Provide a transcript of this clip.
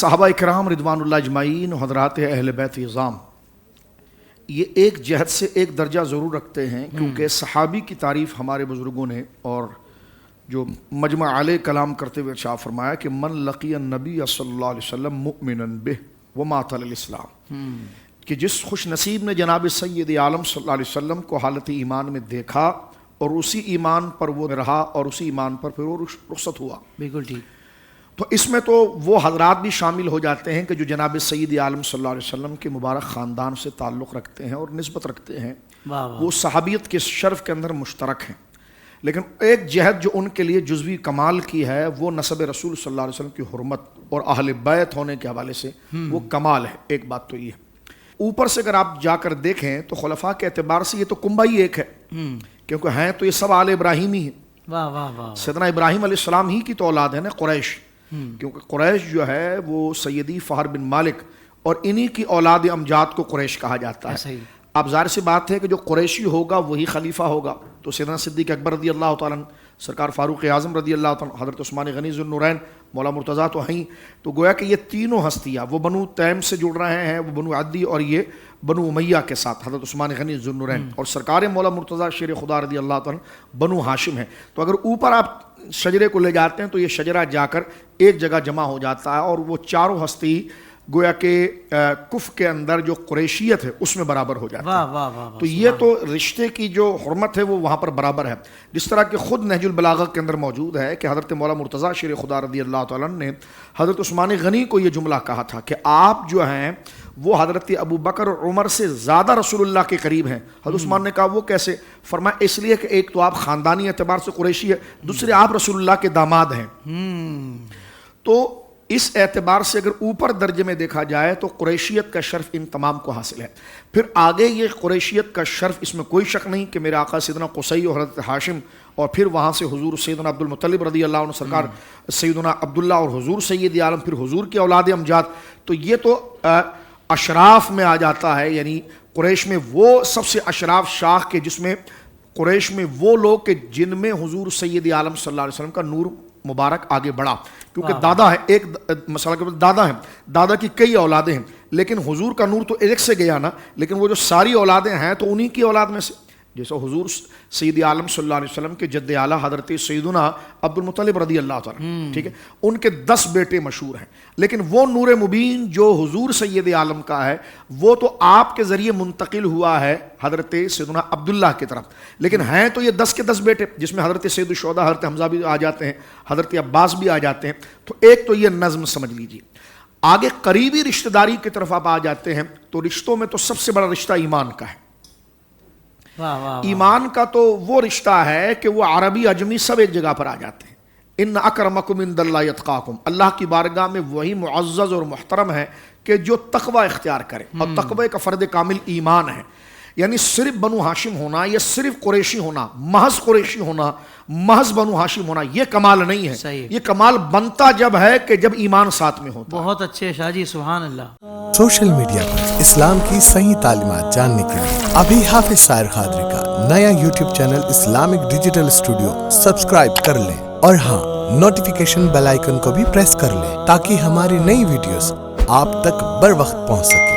صحابہ کرام رضوان اللہ اجمعین، حضرات اہل بیت اعظام، یہ ایک جہت سے ایک درجہ ضرور رکھتے ہیں، کیونکہ صحابی کی تعریف ہمارے بزرگوں نے اور جو مجمع علیہ کلام کرتے ہوئے ارشاد فرمایا کہ من لقی النبی صلی اللہ علیہ وسلم مؤمنا بہ ومات علی الاسلام، کہ جس خوش نصیب نے جناب سید عالم صلی اللہ علیہ وسلم کو حالت ایمان میں دیکھا اور اسی ایمان پر وہ رہا اور اسی ایمان پر پھر وہ رخصت ہوا۔ بالکل ٹھیک۔ تو اس میں تو وہ حضرات بھی شامل ہو جاتے ہیں کہ جو جناب سید عالم صلی اللہ علیہ وسلم کے مبارک خاندان سے تعلق رکھتے ہیں اور نسبت رکھتے ہیں، وہ صحابیت کے شرف کے اندر مشترک ہیں۔ لیکن ایک جہت جو ان کے لیے جزوی کمال کی ہے وہ نسب رسول صلی اللہ علیہ وسلم کی حرمت اور اہل بیت ہونے کے حوالے سے وہ کمال ہے۔ ایک بات تو یہ ہے، اوپر سے اگر آپ جا کر دیکھیں تو خلفاء کے اعتبار سے یہ تو کنبہ ہی ایک ہے، کیونکہ ہیں تو یہ سب آل ابراہیم ہی ہیں۔ سیدنا ابراہیم علیہ السلام ہی کی تو اولاد ہے نا قریش، کیونکہ قریش جو ہے وہ سیدی فہر بن مالک اور انہی کی اولاد امجاد کو قریش کہا جاتا ہے۔ اب ظاہر سی بات ہے کہ جو قریشی ہوگا وہی خلیفہ ہوگا، تو سیدنا صدیق اکبر رضی اللہ تعالیٰ عنہ، سرکار فاروق اعظم رضی اللہ تعالیٰ عنہ، حضرت عثمان غنی ذو النورین، مولا مرتضیٰ تو ہیں، تو گویا کہ یہ تینوں ہستیاں، وہ بنو تیم سے جڑ رہے ہیں، وہ بنو عدی، اور یہ بنو امیہ کے ساتھ حضرت عثمان غنی ذو النورین، اور سرکار مولا مرتضیٰ شیر خدا رضی اللہ تعالیٰ عنہ بنو ہاشم ہیں۔ تو اگر اوپر آپ شجرے کو لے جاتے ہیں تو یہ شجرہ جا کر ایک جگہ جمع ہو جاتا ہے، اور وہ چاروں ہستی گویا کہ کف کے اندر جو قریشیت ہے اس میں برابر ہو جاتی ہے۔ تو یہ تو رشتے کی جو حرمت ہے وہ وہاں پر برابر ہے، جس طرح کہ خود نہج البلاغہ کے اندر موجود ہے کہ حضرت مولا مرتضیٰ شیر خدا رضی اللہ تعالیٰ نے حضرت عثمان غنی کو یہ جملہ کہا تھا کہ آپ جو ہیں وہ حضرت ابو بکر اور عمر سے زیادہ رسول اللہ کے قریب ہیں۔ حضرت عثمان نے کہا وہ کیسے؟ فرمایا اس لیے کہ ایک تو آپ خاندانی اعتبار سے قریشی ہے، دوسرے آپ رسول اللہ کے داماد ہیں۔ تو اس اعتبار سے اگر اوپر درجے میں دیکھا جائے تو قریشیت کا شرف ان تمام کو حاصل ہے۔ پھر آگے یہ قریشیت کا شرف، اس میں کوئی شک نہیں کہ میرے آقا سیدنا قصی اور حضرت ہاشم، اور پھر وہاں سے حضور سیدنا عبد المطلب رضی اللہ عنہ، سرکار سیدنا عبداللہ اور حضور سید عالم، پھر حضور کی اولاد امجاد، تو یہ تو اشراف میں آ جاتا ہے، یعنی قریش میں وہ سب سے اشراف شاخ کے، جس میں قریش میں وہ لوگ کہ جن میں حضور سید عالم صلی اللہ علیہ وسلم کا نور مبارک آگے بڑھا، کیونکہ دادا ہے، ایک مسئلہ کے بعد دادا ہے، دادا کی کئی اولادیں ہیں، لیکن حضور کا نور تو ایک سے گیا نا، لیکن وہ جو ساری اولادیں ہیں تو انہی کی اولاد میں سے، جیسے حضور سید عالم صلی اللہ علیہ وسلم کے جد اعلیٰ حضرت سیدنا عبد المطلب رضی اللہ تعالیٰ، ٹھیک ہے، ان کے 10 بیٹے مشہور ہیں، لیکن وہ نور مبین جو حضور سید عالم کا ہے وہ تو آپ کے ذریعے منتقل ہوا ہے حضرت سیدنا عبداللہ کی طرف، لیکن ہیں تو یہ 10 کے 10 بیٹے، جس میں حضرت سید الشہداء حضرت حمزہ بھی آ جاتے ہیں، حضرت عباس بھی آ جاتے ہیں۔ تو ایک تو یہ نظم سمجھ لیجیے۔ آگے قریبی رشتہ داری کی طرف آپ آ جاتے ہیں تو رشتوں میں تو سب سے بڑا رشتہ ایمان کا ہے۔ ایمان کا تو وہ رشتہ ہے کہ وہ عربی اجمی سب ایک جگہ پر آ جاتے ہیں۔ ان اکرمکم عند اللہ اتقاکم، اللہ کی بارگاہ میں وہی معزز اور محترم ہے کہ جو تقوی اختیار کرے، اور تقوی کا فرد کامل ایمان ہے۔ یعنی صرف بنو ہاشم ہونا یا صرف قریشی ہونا، محض قریشی ہونا، محض بنو ہاشم ہونا، یہ کمال نہیں ہے۔ یہ کمال بنتا جب ہے کہ جب ایمان ساتھ میں ہوتا۔ بہت اچھے شاہ جی، سبحان اللہ۔ سوشل میڈیا پر اسلام کی صحیح تعلیمات جاننے کے لیے ابھی حافظ سائر قادری کا نیا YouTube channel Islamic digital studio subscribe کر لیں، اور ہاں، نوٹیفیکیشن بیل آئیکن کو بھی پریس کر لیں تاکہ ہماری نئی ویڈیوز آپ تک بر وقت پہنچ سکے۔